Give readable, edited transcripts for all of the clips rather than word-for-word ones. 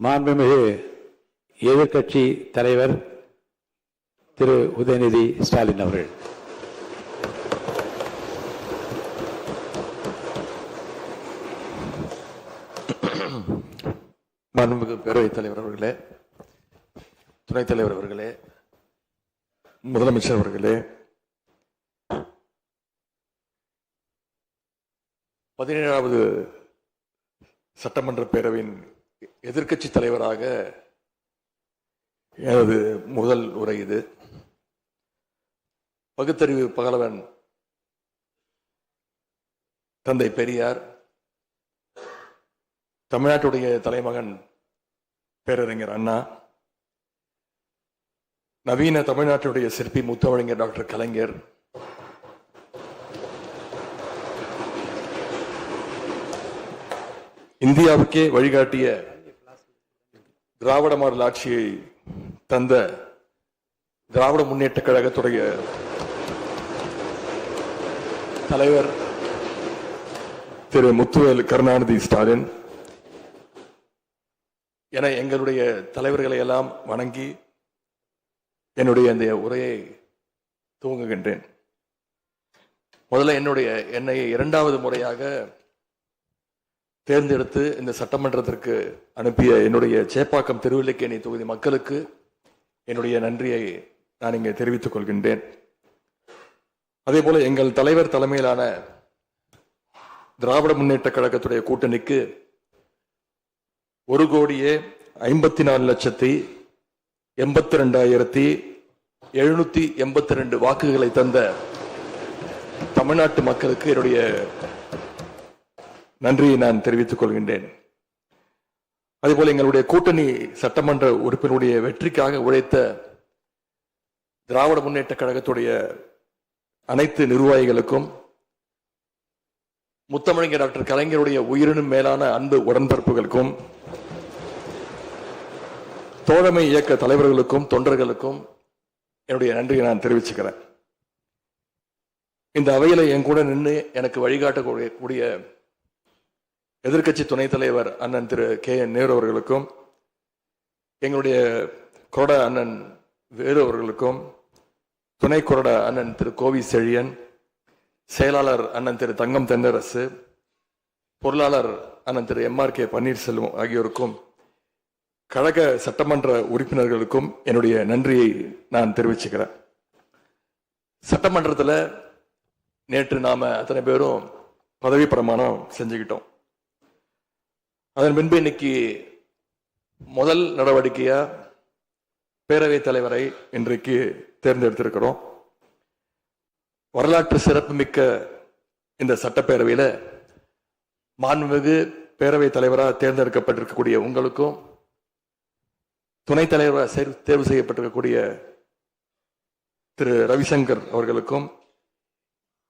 மாண்புமிகு எதிர்க்கட்சி தலைவர் திரு உதயநிதி ஸ்டாலின் அவர்கள். மாண்புமிகு பேரவைத் தலைவர் அவர்களே, துணைத் தலைவர் அவர்களே, முதலமைச்சர் அவர்களே, 17வது சட்டமன்ற பேரவையின் எதிர்க்கட்சி தலைவராக எனது முதல் உரை இது. பகுத்தறிவு பகலவன் தந்தை பெரியார், தமிழ்நாட்டுடைய தலைமகன் பேரறிஞர் அண்ணா, நவீன தமிழ்நாட்டுடைய சிற்பி முத்தமிழறிஞர் டாக்டர் கலைஞர், இந்தியாவுக்கே வழிகாட்டிய திராவிட மாடல் ஆட்சியை தந்த திராவிட முன்னேற்ற கழகத்துடைய தலைவர் திரு முத்துவேல் கருணாநிதி ஸ்டாலின் என எங்களுடைய தலைவர்களை எல்லாம் வணங்கி என்னுடைய இந்த உரையை துவங்குகின்றேன். முதல்ல என்னை 2வது முறையாக தேர்ந்தெடுத்து இந்த சட்டமன்றத்திற்கு அனுப்பிய என்னுடைய சேப்பாக்கம் திருவல்லிக்கேணி தொகுதி மக்களுக்கு என்னுடைய நன்றியை நான் இங்கே தெரிவித்துக் கொள்கின்றேன். அதே போல எங்கள் தலைவர் தலைமையிலான திராவிட முன்னேற்ற கழகத்துடைய கூட்டணிக்கு 1,52,82,782 வாக்குகளை தந்த தமிழ்நாட்டு மக்களுக்கு என்னுடைய நன்றியை நான் தெரிவித்துக் கொள்கின்றேன். அதேபோல எங்களுடைய கூட்டணி சட்டமன்ற உறுப்பினருடைய வெற்றிக்காக உழைத்த திராவிட முன்னேற்ற கழகத்துடைய அனைத்து நிர்வாகிகளுக்கும், முத்தமிழறிஞர் டாக்டர் கலைஞருடைய உயிரினும் மேலான அன்பு உடன்பிறப்புகளுக்கும், தோழமை இயக்க தலைவர்களுக்கும் தொண்டர்களுக்கும் என்னுடைய நன்றியை நான் தெரிவிச்சுக்கிறேன். இந்த அவையில என் கூட நின்று எனக்கு வழிகாட்டக்கூடிய எதிர்க்கட்சி துணைத் தலைவர் அண்ணன் திரு KN நேரு அவர்களுக்கும், எங்களுடைய கொறடா அண்ணன் வேலு அவர்களுக்கும், துணை கொறடா அண்ணன் திரு கோவி செழியன், செயலாளர் அண்ணன் திரு தங்கம் தென்னரசு, பொருளாளர் அண்ணன் திரு MRK பன்னீர்செல்வம் ஆகியோருக்கும், கழக சட்டமன்ற உறுப்பினர்களுக்கும் என்னுடைய நன்றியை நான் தெரிவிச்சுக்கிறேன். சட்டமன்றத்தில் நேற்று நாம அத்தனை பேரும் பதவி பிரமாணம் செஞ்சுக்கிட்டோம். அதன் பின்பு இன்னைக்கு முதல் நடவடிக்கையா பேரவைத் தலைவரை இன்றைக்கு தேர்ந்தெடுத்திருக்கிறோம். வரலாற்று சிறப்புமிக்க இந்த சட்டப்பேரவையில மாண்புமிகு பேரவைத் தலைவராக தேர்ந்தெடுக்கப்பட்டிருக்கக்கூடிய உங்களுக்கும், துணைத் தலைவராக தேர்வு செய்யப்பட்டிருக்கக்கூடிய திரு ரவிசங்கர் அவர்களுக்கும்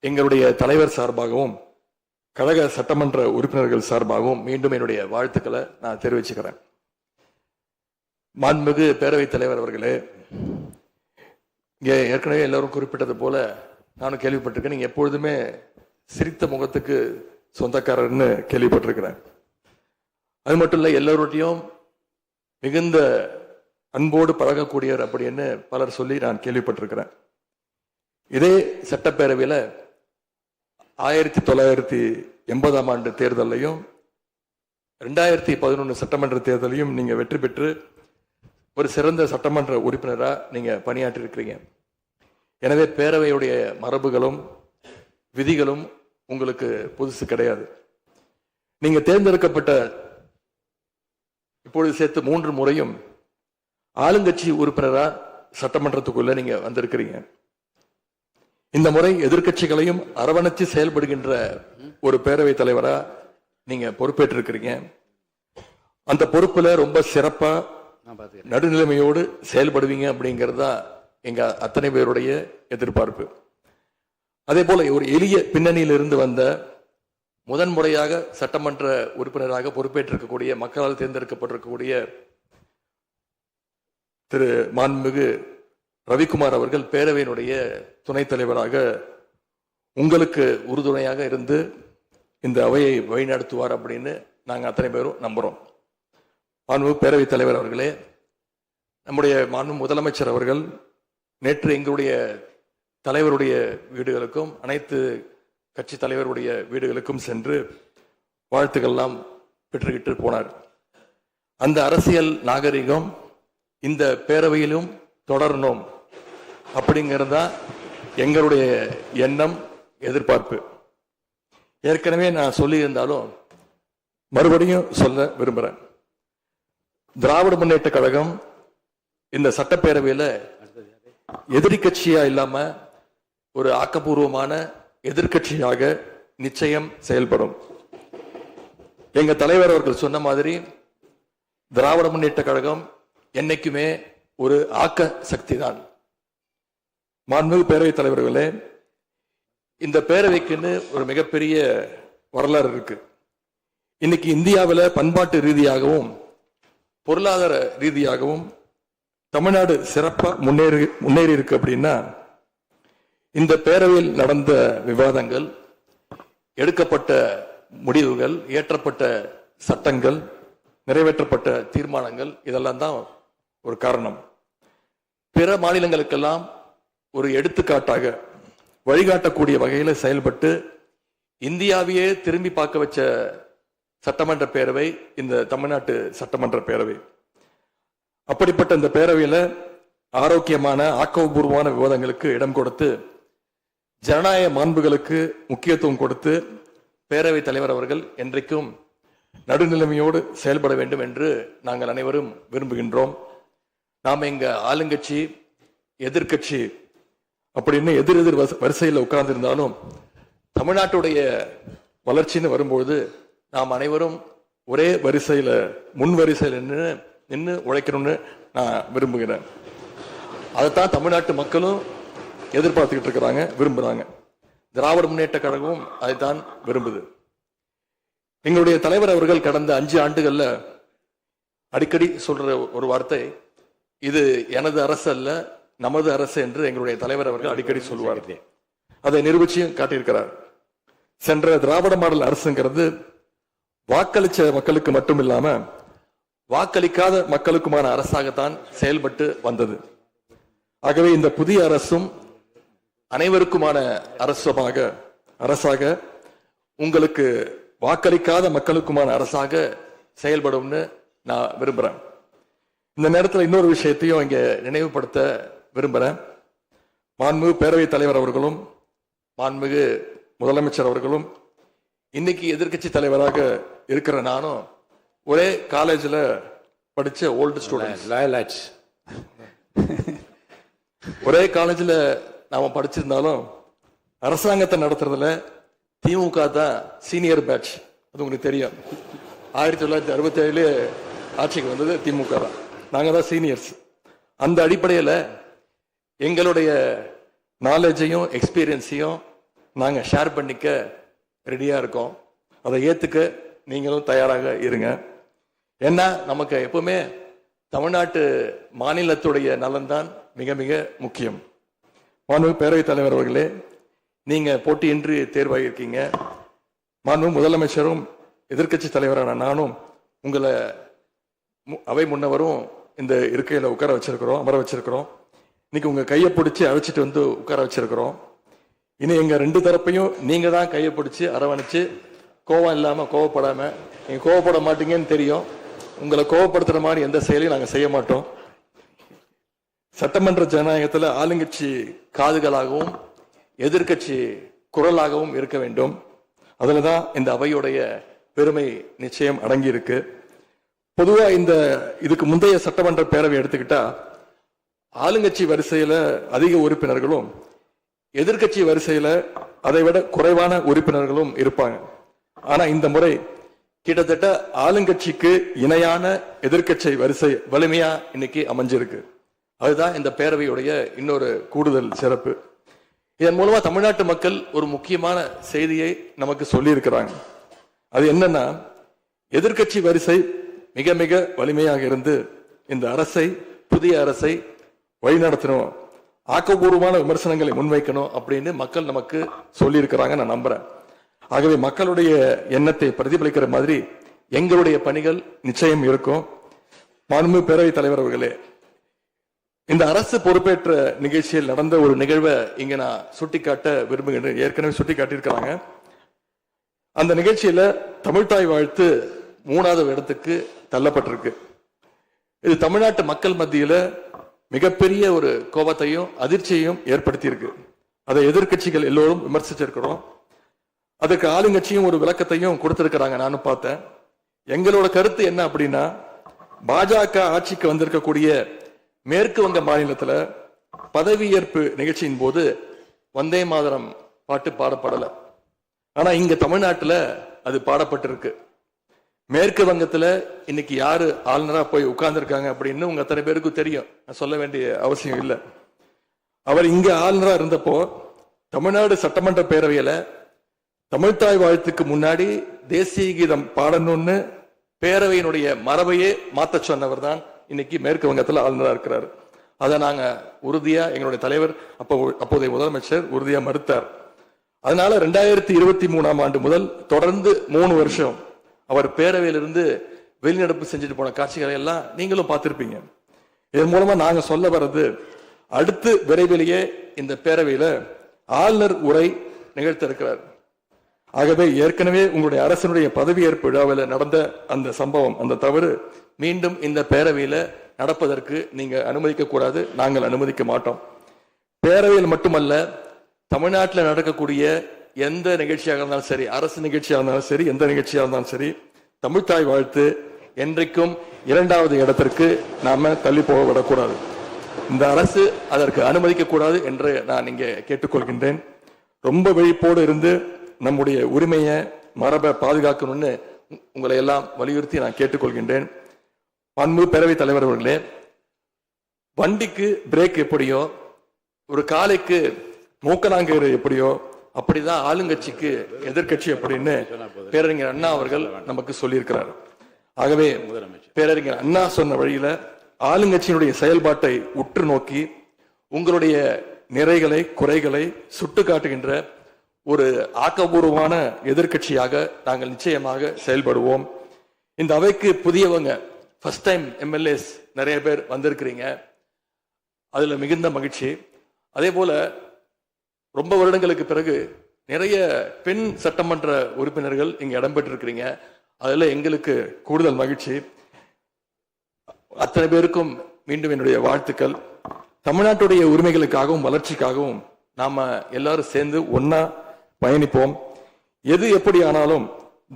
எங்களுடைய தலைவர் சார்பாகவும் கழக சட்டமன்ற உறுப்பினர்கள் சார்பாகவும் மீண்டும் என்னுடைய வாழ்த்துக்களை நான் தெரிவிச்சுக்கிறேன். மாண்புமிகு பேரவைத் தலைவர் அவர்களே, இங்கே ஏற்கனவே எல்லாரும் குறிப்பிட்டது போல நானும் கேள்விப்பட்டிருக்கேன். நீங்க எப்பொழுதுமே சிரித்த முகத்துக்கு சொந்தக்காரர்னு கேள்விப்பட்டிருக்கிறேன். அது மட்டும் இல்லை, எல்லோருடையும் மிகுந்த அன்போடு பழகக்கூடியவர் அப்படின்னு பலர் சொல்லி நான் கேள்விப்பட்டிருக்கிறேன். இதே சட்டப்பேரவையில் 1980ஆம் ஆண்டு தேர்தலையும் 2011 சட்டமன்ற தேர்தலையும் நீங்க வெற்றி பெற்று ஒரு சிறந்த சட்டமன்ற உறுப்பினராக நீங்க பணியாற்றி இருக்கிறீங்க. எனவே பேரவையுடைய மரபுகளும் விதிகளும் உங்களுக்கு புதுசு கிடையாது. நீங்க தேர்ந்தெடுக்கப்பட்ட இப்பொழுது சேர்த்து 3 முறையும் ஆளுங்கட்சி உறுப்பினரா சட்டமன்றத்துக்குள்ள நீங்க வந்திருக்கிறீங்க. இந்த முறை எதிர்க்கட்சிகளையும் அரவணைச்சு செயல்படுகின்ற ஒரு பேரவைத் தலைவரா நீங்க பொறுப்பேற்றிருக்கிறீங்க. அந்த பொறுப்புல ரொம்ப சிறப்பா நடுநிலைமையோடு செயல்படுவீங்க அப்படிங்கிறதா எங்க அத்தனை பேருடைய எதிர்பார்ப்பு. அதே போல ஒரு எளிய பின்னணியிலிருந்து வந்த முதன்முறையாக சட்டமன்ற உறுப்பினராக பொறுப்பேற்றிருக்கக்கூடிய மக்களால் தேர்ந்தெடுக்கப்பட்டிருக்கக்கூடிய திரு மாண்புமிகு ரவிக்குமார் அவர்கள் பேரவையினுடைய துணைத் தலைவராக உங்களுக்கு உறுதுணையாக இருந்து இந்த அவையை வழிநடத்துவார் அப்படின்னு நாங்கள் அத்தனை பேரும் நம்புறோம். மாண்பு பேரவைத் தலைவர் அவர்களே, நம்முடைய மாண்பு முதலமைச்சர் அவர்கள் நேற்று எங்களுடைய தலைவருடைய வீடுகளுக்கும் அனைத்து கட்சி தலைவருடைய வீடுகளுக்கும் சென்று வாழ்த்துக்கள்லாம் பெற்றுக்கிட்டு போனார். அந்த அரசியல் நாகரிகம் இந்த பேரவையிலும் தொடரணும் அப்படிங்கிறதா எங்களுடைய எண்ணம், எதிர்பார்ப்பு. ஏற்கனவே நான் சொல்லியிருந்தாலும் மறுபடியும் சொல்ல விரும்புகிறேன். திராவிட முன்னேற்ற கழகம் இந்த சட்டப்பேரவையில் எதிரி கட்சியா இல்லாம ஒரு ஆக்கப்பூர்வமான எதிர்கட்சியாக நிச்சயம் செயல்படும். எங்க தலைவர் அவர்கள் சொன்ன மாதிரி திராவிட முன்னேற்ற கழகம் என்னைக்குமே ஒரு ஆக்க சக்தி தான். மாண்புமிகு பேரவைத் தலைவர்களே, இந்த பேரவைக்குன்னு ஒரு மிகப்பெரிய வரலாறு இருக்கு. இன்னைக்கு இந்தியாவில் பண்பாட்டு ரீதியாகவும் பொருளாதார ரீதியாகவும் தமிழ்நாடு சிறப்பா முன்னேறி இருக்கு அப்படின்னா இந்த பேரவையில் நடந்த விவாதங்கள், எடுக்கப்பட்ட முடிவுகள், இயற்றப்பட்ட சட்டங்கள், நிறைவேற்றப்பட்ட தீர்மானங்கள், இதெல்லாம் தான் ஒரு காரணம். பிற மாநிலங்களுக்கெல்லாம் ஒரு எடுத்துக்காட்டாக வழிகாட்டக்கூடிய வகையில் செயல்பட்டு இந்தியாவையே திரும்பி பார்க்க வச்ச சட்டமன்ற பேரவை இந்த தமிழ்நாட்டு சட்டமன்ற பேரவை. அப்படிப்பட்ட இந்த பேரவையில் ஆரோக்கியமான ஆக்கப்பூர்வமான விவாதங்களுக்கு இடம் கொடுத்து ஜனநாயக மாண்புகளுக்கு முக்கியத்துவம் கொடுத்து பேரவைத் தலைவர் அவர்கள் என்றைக்கும் நடுநிலைமையோடு செயல்பட வேண்டும் என்று நாங்கள் அனைவரும் விரும்புகின்றோம். நாம் இங்க ஆளுங்கட்சி எதிர்கட்சி அப்படின்னு எதிர் வரிசையில் உட்கார்ந்திருந்தாலும் தமிழ்நாட்டுடைய வளர்ச்சின்னு வரும்போது நாம் அனைவரும் ஒரே வரிசையில முன் வரிசையில் நின்று உழைக்கணும்னு நான் விரும்புகிறேன். அதைத்தான் தமிழ்நாட்டு மக்களும் எதிர்பார்த்துக்கிட்டு இருக்கிறாங்க, விரும்புறாங்க. திராவிட முன்னேற்ற கழகமும் அதைத்தான் விரும்புது. எங்களுடைய தலைவர் அவர்கள் கடந்த 5 ஆண்டுகள்ல அடிக்கடி சொல்ற ஒரு வார்த்தை, இது எனது அரசு அல்ல நமது அரசு என்று எங்களுடைய தலைவர் அவர்கள் அடிக்கடி சொல்லுவார். அதை நிரூபிச்சும் காட்டியிருக்கிறார். சென்ற திராவிட மாடல் அரசுங்கிறது வாக்களிச்ச மக்களுக்கு மட்டும் இல்லாம வாக்களிக்காத மக்களுக்குமான அரசாகத்தான் செயல்பட்டு வந்தது. ஆகவே இந்த புதிய அரசும் அனைவருக்குமான அரசாக உங்களுக்கு வாக்களிக்காத மக்களுக்குமான அரசாக செயல்படும்னு நான் விரும்புறேன். இந்த நேரத்தில் இன்னொரு விஷயத்தையும் இங்க நினைவுபடுத்த விரும்புறேன். மாண்புமிகு பேரவைத் தலைவர் அவர்களும் மாண்புமிகு முதலமைச்சர் அவர்களும் இன்னைக்கு எதிர்கட்சி தலைவராக இருக்கிற நானும் ஒரே காலேஜில் படிச்ச ஓல்டு ஸ்டூடெண்ட். ஒரே காலேஜில் நாம படிச்சிருந்தாலும் அரசாங்கத்தை நடத்துறதுல திமுக தான் சீனியர் பேட்ச். அது உங்களுக்கு தெரியும். 1967 ஆட்சிக்கு வந்தது திமுக தான். நாங்க தான் சீனியர்ஸ். அந்த அடிப்படையில் எங்களுடைய நாலேஜையும் எக்ஸ்பீரியன்ஸையும் நாங்க ஷேர் பண்ணிக்க ரெடியா இருக்கோம். அதை ஏத்துக்க நீங்களும் தயாராக இருங்க. ஏன்னா நமக்கு எப்பவுமே தமிழ்நாட்டு மாநிலத்துடைய நலன்தான் மிக மிக முக்கியம். மாண்புமிகு பேரவைத் தலைவர் அவர்களே, நீங்க போட்டியின்றி தேர்வாகியிருக்கீங்க. மாண்புமிகு முதலமைச்சரும் எதிர்கட்சி தலைவரான நானும் உங்களை அவை முன்னவரும் இந்த இருக்கையில உட்கார வச்சிருக்கிறோம், அமர வச்சிருக்கிறோம். இன்னைக்கு உங்க கையை பிடிச்சி அழைச்சிட்டு வந்து உட்கார வச்சிருக்கிறோம். இனி எங்க 2 தரப்பையும் நீங்க தான் கையை பிடிச்சி அரவணைச்சு கோவம் இல்லாம கோவப்படாம, நீங்க கோவப்பட மாட்டீங்கன்னு தெரியும். உங்களை கோவப்படுத்துற மாதிரி எந்த செயலையும் நாங்க செய்ய மாட்டோம். சட்டமன்ற ஜனநாயகத்துல ஆளுங்கட்சி காதுகளாகவும் எதிர்கட்சி குரலாகவும் இருக்க வேண்டும். அதுலதான் இந்த அவையுடைய பெருமை நிச்சயம் அடங்கி இருக்கு. பொதுவா இதுக்கு முந்தைய சட்டமன்ற பேரவை எடுத்துக்கிட்டா ஆளுங்கட்சி வரிசையில அதிக உறுப்பினர்களும் எதிர்கட்சி வரிசையில அதை விட குறைவான உறுப்பினர்களும் இருப்பாங்க. ஆனா இந்த முறை கிட்டத்தட்ட ஆளுங்கட்சிக்கு இணையான எதிர்கட்சி வரிசை வலிமையா இன்னைக்கு அமைஞ்சிருக்கு. அதுதான் இந்த பேரவையுடைய இன்னொரு கூடுதல் சிறப்பு. இதன் மூலமா தமிழ்நாட்டு மக்கள் ஒரு முக்கியமான செய்தியை நமக்கு சொல்லி இருக்கிறாங்க. அது என்னன்னா, எதிர்கட்சி வரிசை மிக மிக வலிமையாக இருந்து இந்த அரசை, புதிய அரசை வழிநடத்தணும், ஆக்கப்பூர்வமான விமர்சனங்களை முன்வைக்கணும் அப்படின்னு மக்கள் நமக்கு சொல்லி இருக்கிறாங்க. நான் நம்புறேன். ஆகவே மக்களுடைய எண்ணத்தை பிரதிபலிக்கிற மாதிரி எங்களுடைய பணிகள் நிச்சயம் இருக்கும். மாண்புமிகு பேரவைத் தலைவர் அவர்களே, இந்த அரசு பொறுப்பேற்ற நிகழ்ச்சியில் நடந்த ஒரு நிகழ்வை இங்க நான் சுட்டிக்காட்ட விரும்புகின்றேன். ஏற்கனவே சுட்டிக்காட்டியிருக்கிறாங்க. அந்த நிகழ்ச்சியில தமிழ்தாய் வாழ்த்து 3வது இடத்துக்கு தள்ளப்பட்டிருக்கு. இது தமிழ்நாட்டு மக்கள் மத்தியில மிகப்பெரிய ஒரு கோபத்தையும் அதிர்ச்சியையும் ஏற்படுத்தியிருக்கு. அதை எதிர்க்கட்சிகள் எல்லோரும் விமர்சிச்சிருக்கிறோம். அதுக்கு ஆளுங்கட்சியும் ஒரு விளக்கத்தையும் கொடுத்திருக்கிறாங்க, நானும் பார்த்தேன். எங்களோட கருத்து என்ன அப்படின்னா, பாஜக ஆட்சிக்கு வந்திருக்கக்கூடிய மேற்கு வங்க மாநிலத்துல பதவியேற்பு நிகழ்ச்சியின் போது வந்தே மாதரம் பாட்டு பாடப்படல. ஆனா இங்க தமிழ்நாட்டுல அது பாடப்பட்டிருக்கு. மேற்கு வங்கத்துல இன்னைக்கு யாரு ஆளுநரா போய் உட்கார்ந்துருக்காங்க அப்படின்னு உங்க அத்தனை பேருக்கும் தெரியும், நான் சொல்ல வேண்டிய அவசியம் இல்லை. அவர் இங்க ஆளுநரா இருந்தப்போ தமிழ்நாடு சட்டமன்ற பேரவையில தமிழ்தாய் வாழ்த்துக்கு முன்னாடி தேசிய கீதம் பாடணும்னு பேரவையினுடைய மரபையே மாத்த சொன்னவர் தான் இன்னைக்கு மேற்கு வங்கத்துல ஆளுநரா இருக்கிறார். அதை நாங்க உறுதியா, எங்களுடைய தலைவர் அப்போதைய முதலமைச்சர் உறுதியா மறுத்தார். அதனால 2023ஆம் ஆண்டு முதல் தொடர்ந்து 3 வருஷம் அவர் பேரவையிலிருந்து வெளிநடப்பு செஞ்சுட்டு போன காட்சிகளை எல்லாம் நீங்களும் பார்த்திருப்பீங்க. இதன் மூலமா நாங்க சொல்ல வர்றது, அடுத்து விரைவிலேயே இந்த பேரவையில ஆளுநர் உரை நிகழ்த்த இருக்கிறார். ஆகவே ஏற்கனவே உங்களுடைய அரசனுடைய பதவியேற்பு விழாவில் நடந்த அந்த சம்பவம், அந்த தவறு மீண்டும் இந்த பேரவையில நடப்பதற்கு நீங்க அனுமதிக்க கூடாது. நாங்கள் அனுமதிக்க மாட்டோம். பேரவையில் மட்டுமல்ல, தமிழ்நாட்டில் நடக்கக்கூடிய எந்த நிகழ்ச்சியாக இருந்தாலும் சரி, அரசு நிகழ்ச்சியாக இருந்தாலும் சரி, எந்த நிகழ்ச்சியாக இருந்தாலும் சரி, தமிழ்தாய் வாழ்த்து என்றைக்கும் 2வது இடத்திற்கு நாம தள்ளி போக விடக்கூடாது. இந்த அரசு அதற்கு அனுமதிக்க கூடாது என்று நான் இங்கே கேட்டுக்கொள்கின்றேன். ரொம்ப விழிப்போடு இருந்து நம்முடைய உரிமையை, மரபை பாதுகாக்கணும்னு உங்களை எல்லாம் வலியுறுத்தி நான் கேட்டுக்கொள்கின்றேன். மாண்புமிகு பேரவைத் தலைவர் அவர்களே, வண்டிக்கு பிரேக் எப்படியோ, ஒரு காலைக்கு மூக்கனாங்கயிறு எப்படியோ, அப்படிதான் ஆளுங்கட்சிக்கு எதிர்கட்சி அப்படின்னு பேரறிஞர் அண்ணா அவர்கள் நமக்கு சொல்லியிருக்கிறார். ஆகவே பேரறிஞர் அண்ணா சொன்ன வழியில ஆளுங்கட்சியினுடைய செயல்பாட்டை உற்று நோக்கி உங்களுடைய நிறைகளை, குறைகளை சுட்டு காட்டுகின்ற ஒரு ஆக்கப்பூர்வமான எதிர்கட்சியாக நாங்கள் நிச்சயமாக செயல்படுவோம். இந்த அவைக்கு புதியவங்க, ஃபர்ஸ்ட் டைம் எம்எல்ஏஸ் நிறைய பேர் வந்திருக்கிறீங்க, அதுல மிகுந்த மகிழ்ச்சி. அதே போல ரொம்ப வருடங்களுக்கு பிறகு நிறைய பெண் சட்டமன்ற உறுப்பினர்கள் இங்க இடம்பெற்றிருக்கிறீங்க, அதுல எங்களுக்கு கூடுதல் மகிழ்ச்சி. அத்தனை பேருக்கும் மீண்டும் என்னுடைய வாழ்த்துக்கள். தமிழ்நாட்டுடைய உரிமைகளுக்காகவும் வளர்ச்சிக்காகவும் நாம எல்லாரும் சேர்ந்து ஒன்னா பயணிப்போம். எது எப்படி ஆனாலும்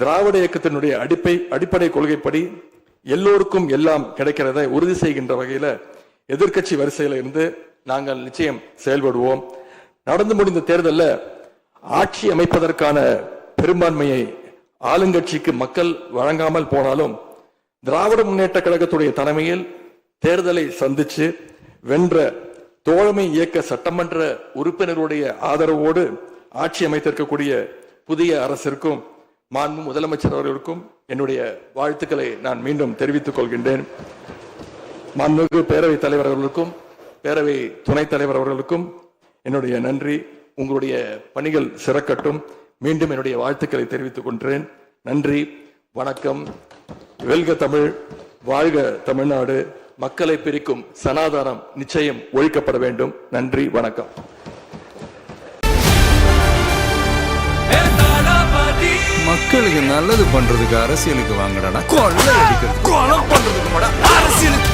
திராவிட இயக்கத்தினுடைய அடிப்படை கொள்கைப்படி எல்லோருக்கும் எல்லாம் கிடைக்கிறதை உறுதி செய்கின்ற வகையில எதிர்க்கட்சி வரிசையில இருந்து நாங்கள் நிச்சயம் செயல்படுவோம். நடந்து முடிந்த தேர்தலில் ஆட்சி அமைப்பதற்கான பெரும்பான்மையை ஆளுங்கட்சிக்கு மக்கள் வழங்காமல் போனாலும் திராவிட முன்னேற்ற கழகத்துடைய தலைமையில் தேர்தலை சந்திச்சு வென்ற தோழமை இயக்க சட்டமன்ற உறுப்பினருடைய ஆதரவோடு ஆட்சி அமைத்திருக்கக்கூடிய புதிய அரசிற்கும் மாண்பு முதலமைச்சர் அவர்களுக்கும் என்னுடைய வாழ்த்துக்களை நான் மீண்டும் தெரிவித்துக் கொள்கின்றேன். மாண்புமிகு பேரவைத் தலைவர் அவர்களுக்கும் பேரவை துணைத் தலைவர் அவர்களுக்கும் என்னுடைய நன்றி. உங்களுடைய பணிகள் சிறக்கட்டும். மீண்டும் என்னுடைய வாழ்த்துக்களை தெரிவித்துக் கொள்கிறேன். நன்றி, வணக்கம். வெல்க தமிழ், வாழ்க தமிழ்நாடு. மக்களை பிரிக்கும் சனாதானம் நிச்சயம் ஒழிக்கப்பட வேண்டும். நன்றி, வணக்கம். மக்களுக்கு நல்லது பண்றதுக்கு அரசியலுக்கு வாங்கடா, கொள்ளை அடிக்கிறது கொலை பண்றதுக்கு அரசியலுக்கு